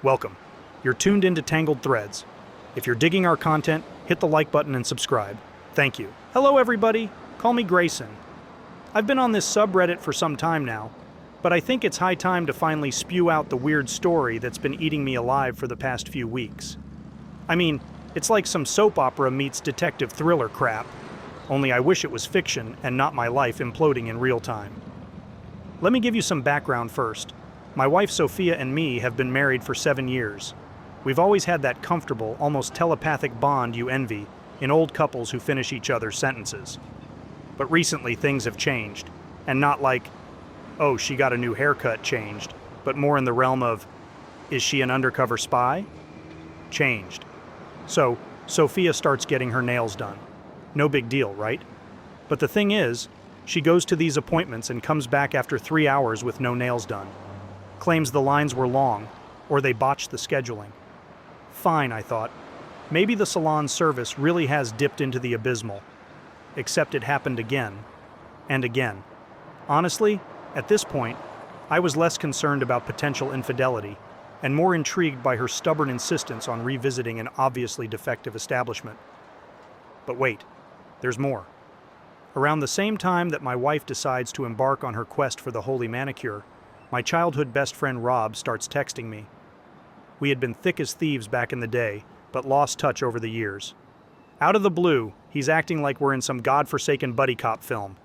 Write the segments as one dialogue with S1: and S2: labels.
S1: Welcome. You're tuned into Tangled Threads. If you're digging our content, hit the like button and subscribe. Thank you. Hello everybody, call me Grayson. I've been on this subreddit for some time now, but I think it's high time to finally spew out the weird story that's been eating me alive for the past few weeks. I mean, it's like some soap opera meets detective thriller crap, only I wish it was fiction and not my life imploding in real time. Let me give you some background first. My wife Sofia and me have been married for 7 years. We've always had that comfortable, almost telepathic bond you envy in old couples who finish each other's sentences. But recently things have changed, and not like, oh, she got a new haircut changed, but more in the realm of, is she an undercover spy? Changed. So, Sofia starts getting her nails done. No big deal, right? But the thing is, she goes to these appointments and comes back after 3 hours with no nails done. Claims the lines were long, or they botched the scheduling. Fine, I thought. Maybe the salon service really has dipped into the abysmal. Except it happened again, and again. Honestly, at this point, I was less concerned about potential infidelity, and more intrigued by her stubborn insistence on revisiting an obviously defective establishment. But wait, there's more. Around the same time that my wife decides to embark on her quest for the holy manicure, my childhood best friend Rob starts texting me. We had been thick as thieves back in the day, but lost touch over the years. Out of the blue, he's acting like we're in some godforsaken buddy cop film.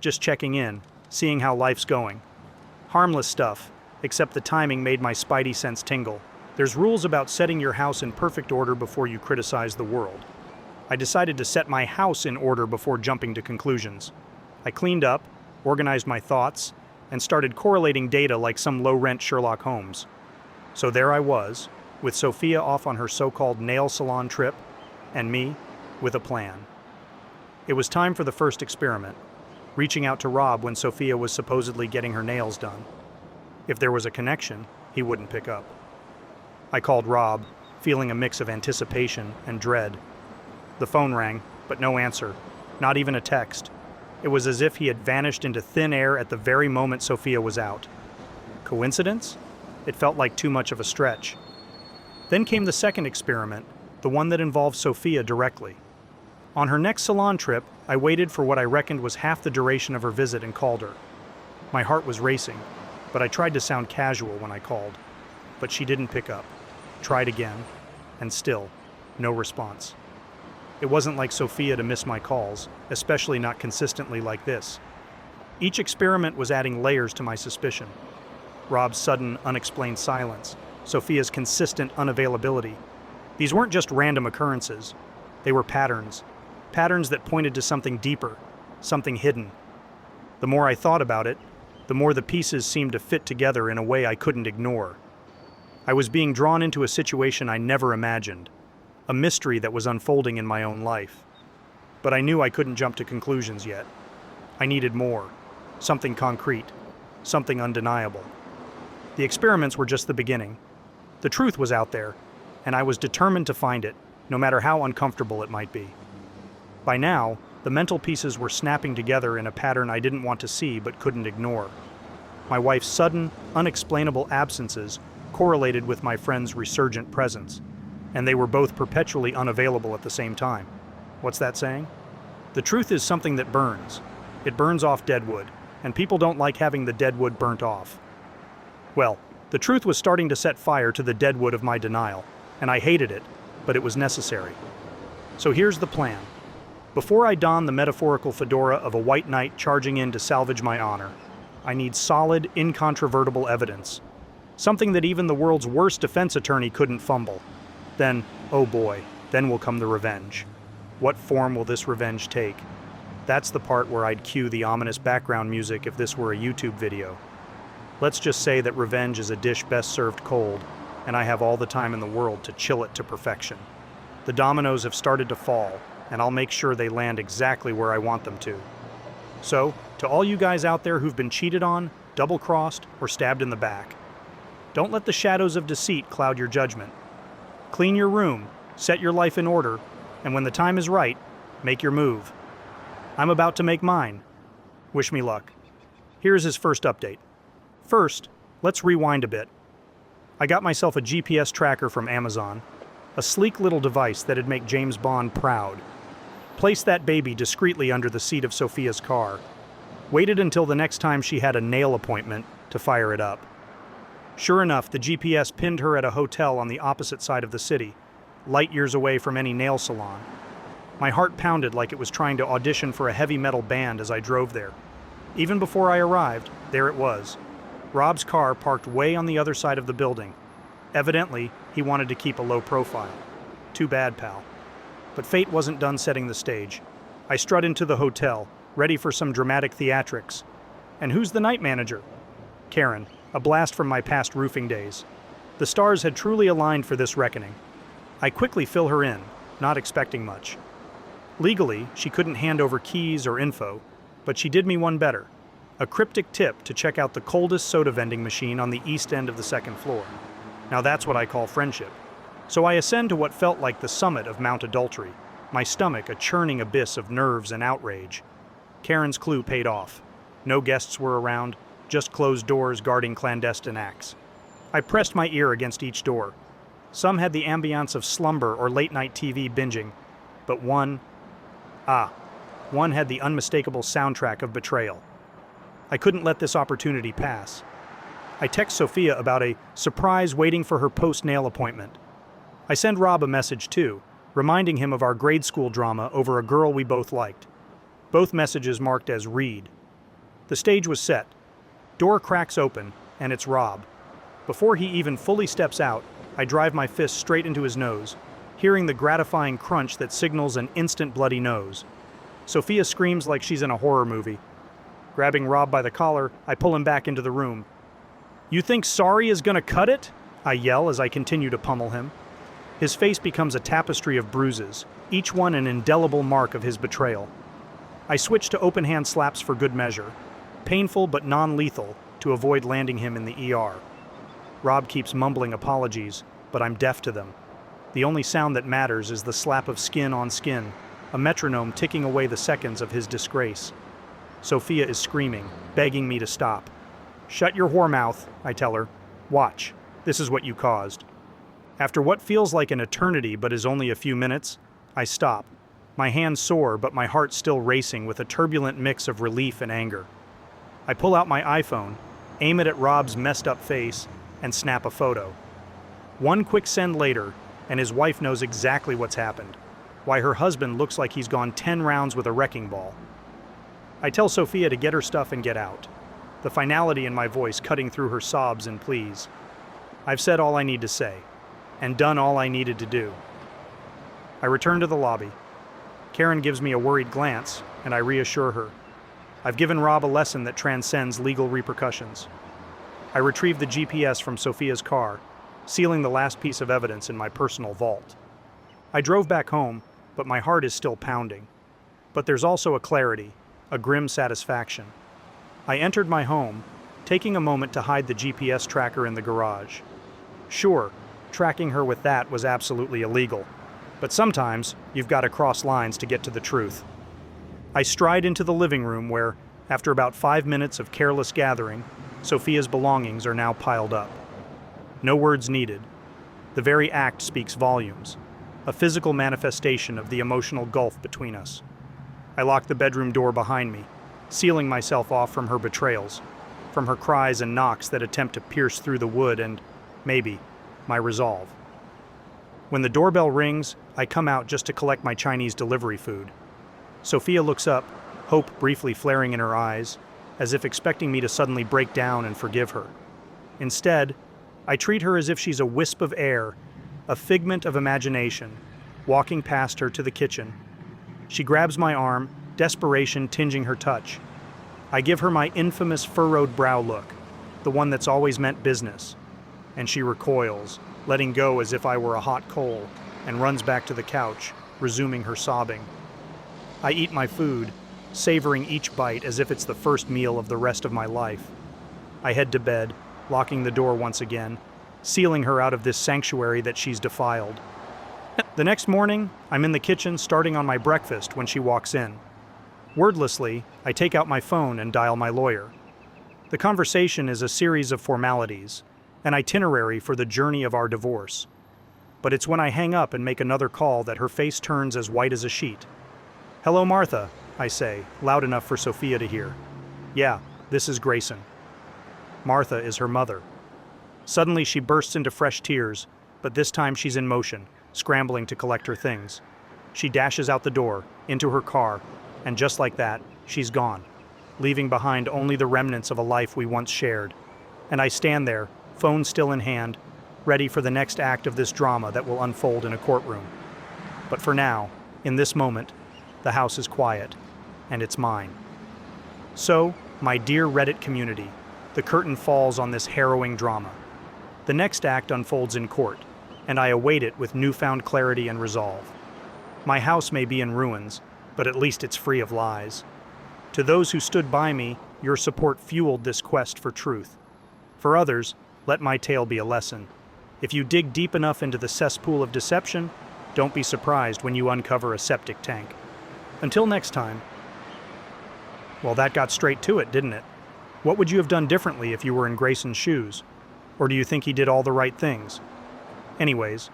S1: Just checking in, seeing how life's going. Harmless stuff, except the timing made my spidey sense tingle. There's rules about setting your house in perfect order before you criticize the world. I decided to set my house in order before jumping to conclusions. I cleaned up, organized my thoughts, and started correlating data like some low-rent Sherlock Holmes. So there I was, with Sofia off on her so-called nail salon trip, and me with a plan. It was time for the first experiment, reaching out to Rob when Sofia was supposedly getting her nails done. If there was a connection, he wouldn't pick up. I called Rob, feeling a mix of anticipation and dread. The phone rang, but no answer, not even a text. It was as if he had vanished into thin air at the very moment Sofia was out. Coincidence? It felt like too much of a stretch. Then came the second experiment, the one that involved Sofia directly. On her next salon trip, I waited for what I reckoned was half the duration of her visit and called her. My heart was racing, but I tried to sound casual when I called. But she didn't pick up. Tried again, and still, no response. It wasn't like Sofia to miss my calls, especially not consistently like this. Each experiment was adding layers to my suspicion. Rob's sudden, unexplained silence, Sofia's consistent unavailability. These weren't just random occurrences. They were patterns. Patterns that pointed to something deeper, something hidden. The more I thought about it, the more the pieces seemed to fit together in a way I couldn't ignore. I was being drawn into a situation I never imagined. A mystery that was unfolding in my own life. But I knew I couldn't jump to conclusions yet. I needed more. Something concrete. Something undeniable. The experiments were just the beginning. The truth was out there, and I was determined to find it, no matter how uncomfortable it might be. By now, the mental pieces were snapping together in a pattern I didn't want to see but couldn't ignore. My wife's sudden, unexplainable absences correlated with my friend's resurgent presence. And they were both perpetually unavailable at the same time. What's that saying? The truth is something that burns. It burns off dead wood, and people don't like having the dead wood burnt off. Well, the truth was starting to set fire to the dead wood of my denial, and I hated it, but it was necessary. So here's the plan. Before I don the metaphorical fedora of a white knight charging in to salvage my honor, I need solid, incontrovertible evidence. Something that even the world's worst defense attorney couldn't fumble. Then, oh boy, then will come the revenge. What form will this revenge take? That's the part where I'd cue the ominous background music if this were a YouTube video. Let's just say that revenge is a dish best served cold, and I have all the time in the world to chill it to perfection. The dominoes have started to fall, and I'll make sure they land exactly where I want them to. So, to all you guys out there who've been cheated on, double-crossed, or stabbed in the back, don't let the shadows of deceit cloud your judgment. Clean your room, set your life in order, and when the time is right, make your move. I'm about to make mine. Wish me luck. Here's his first update. First, let's rewind a bit. I got myself a GPS tracker from Amazon, a sleek little device that'd make James Bond proud. Placed that baby discreetly under the seat of Sofia's car. Waited until the next time she had a nail appointment to fire it up. Sure enough, the GPS pinned her at a hotel on the opposite side of the city, light years away from any nail salon. My heart pounded like it was trying to audition for a heavy metal band as I drove there. Even before I arrived, there it was. Rob's car parked way on the other side of the building. Evidently, he wanted to keep a low profile. Too bad, pal. But fate wasn't done setting the stage. I strut into the hotel, ready for some dramatic theatrics. And who's the night manager? Karen, a blast from my past roofing days. The stars had truly aligned for this reckoning. I quickly fill her in, not expecting much. Legally, she couldn't hand over keys or info, but she did me one better. A cryptic tip to check out the coldest soda vending machine on the east end of the second floor. Now that's what I call friendship. So I ascend to what felt like the summit of Mount Adultery, my stomach a churning abyss of nerves and outrage. Karen's clue paid off. No guests were around, just closed doors guarding clandestine acts. I pressed my ear against each door. Some had the ambiance of slumber or late-night TV binging, but one had the unmistakable soundtrack of betrayal. I couldn't let this opportunity pass. I text Sofia about a surprise waiting for her post-nail appointment. I send Rob a message too, reminding him of our grade school drama over a girl we both liked. Both messages marked as read. The stage was set. Door cracks open, and it's Rob. Before he even fully steps out, I drive my fist straight into his nose, hearing the gratifying crunch that signals an instant bloody nose. Sofia screams like she's in a horror movie. Grabbing Rob by the collar, I pull him back into the room. "You think sorry is gonna cut it?" I yell as I continue to pummel him. His face becomes a tapestry of bruises, each one an indelible mark of his betrayal. I switch to open-hand slaps for good measure, painful but non-lethal, to avoid landing him in the ER. Rob keeps mumbling apologies, but I'm deaf to them. The only sound that matters is the slap of skin on skin, a metronome ticking away the seconds of his disgrace. Sofia is screaming, begging me to stop. "Shut your whore mouth," I tell her. "Watch. This is what you caused." After what feels like an eternity but is only a few minutes, I stop. My hands sore, but my heart still racing with a turbulent mix of relief and anger. I pull out my iPhone, aim it at Rob's messed up face, and snap a photo. One quick send later, and his wife knows exactly what's happened, why her husband looks like he's gone 10 rounds with a wrecking ball. I tell Sofia to get her stuff and get out, the finality in my voice cutting through her sobs and pleas. I've said all I need to say, and done all I needed to do. I return to the lobby. Karen gives me a worried glance, and I reassure her. I've given Rob a lesson that transcends legal repercussions. I retrieve the GPS from Sofia's car, sealing the last piece of evidence in my personal vault. I drove back home, but my heart is still pounding. But there's also a clarity, a grim satisfaction. I entered my home, taking a moment to hide the GPS tracker in the garage. Sure, tracking her with that was absolutely illegal, but sometimes you've got to cross lines to get to the truth. I stride into the living room where, after about 5 minutes of careless gathering, Sofia's belongings are now piled up. No words needed. The very act speaks volumes, a physical manifestation of the emotional gulf between us. I lock the bedroom door behind me, sealing myself off from her betrayals, from her cries and knocks that attempt to pierce through the wood and, maybe, my resolve. When the doorbell rings, I come out just to collect my Chinese delivery food. Sofia looks up, hope briefly flaring in her eyes, as if expecting me to suddenly break down and forgive her. Instead, I treat her as if she's a wisp of air, a figment of imagination, walking past her to the kitchen. She grabs my arm, desperation tinging her touch. I give her my infamous furrowed brow look, the one that's always meant business, and she recoils, letting go as if I were a hot coal, and runs back to the couch, resuming her sobbing. I eat my food, savoring each bite as if it's the first meal of the rest of my life. I head to bed, locking the door once again, sealing her out of this sanctuary that she's defiled. The next morning, I'm in the kitchen starting on my breakfast when she walks in. Wordlessly, I take out my phone and dial my lawyer. The conversation is a series of formalities, an itinerary for the journey of our divorce. But it's when I hang up and make another call that her face turns as white as a sheet. "Hello, Martha," I say, loud enough for Sofia to hear. "Yeah, this is Grayson." Martha is her mother. Suddenly she bursts into fresh tears, but this time she's in motion, scrambling to collect her things. She dashes out the door, into her car, and just like that, she's gone, leaving behind only the remnants of a life we once shared. And I stand there, phone still in hand, ready for the next act of this drama that will unfold in a courtroom. But for now, in this moment, the house is quiet, and it's mine. So, my dear Reddit community, the curtain falls on this harrowing drama. The next act unfolds in court, and I await it with newfound clarity and resolve. My house may be in ruins, but at least it's free of lies. To those who stood by me, your support fueled this quest for truth. For others, let my tale be a lesson. If you dig deep enough into the cesspool of deception, don't be surprised when you uncover a septic tank. Until next time. Well, that got straight to it, didn't it? What would you have done differently if you were in Grayson's shoes? Or do you think he did all the right things? Anyways,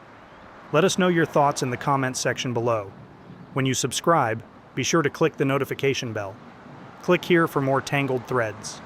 S1: let us know your thoughts in the comments section below. When you subscribe, be sure to click the notification bell. Click here for more Tangled threads.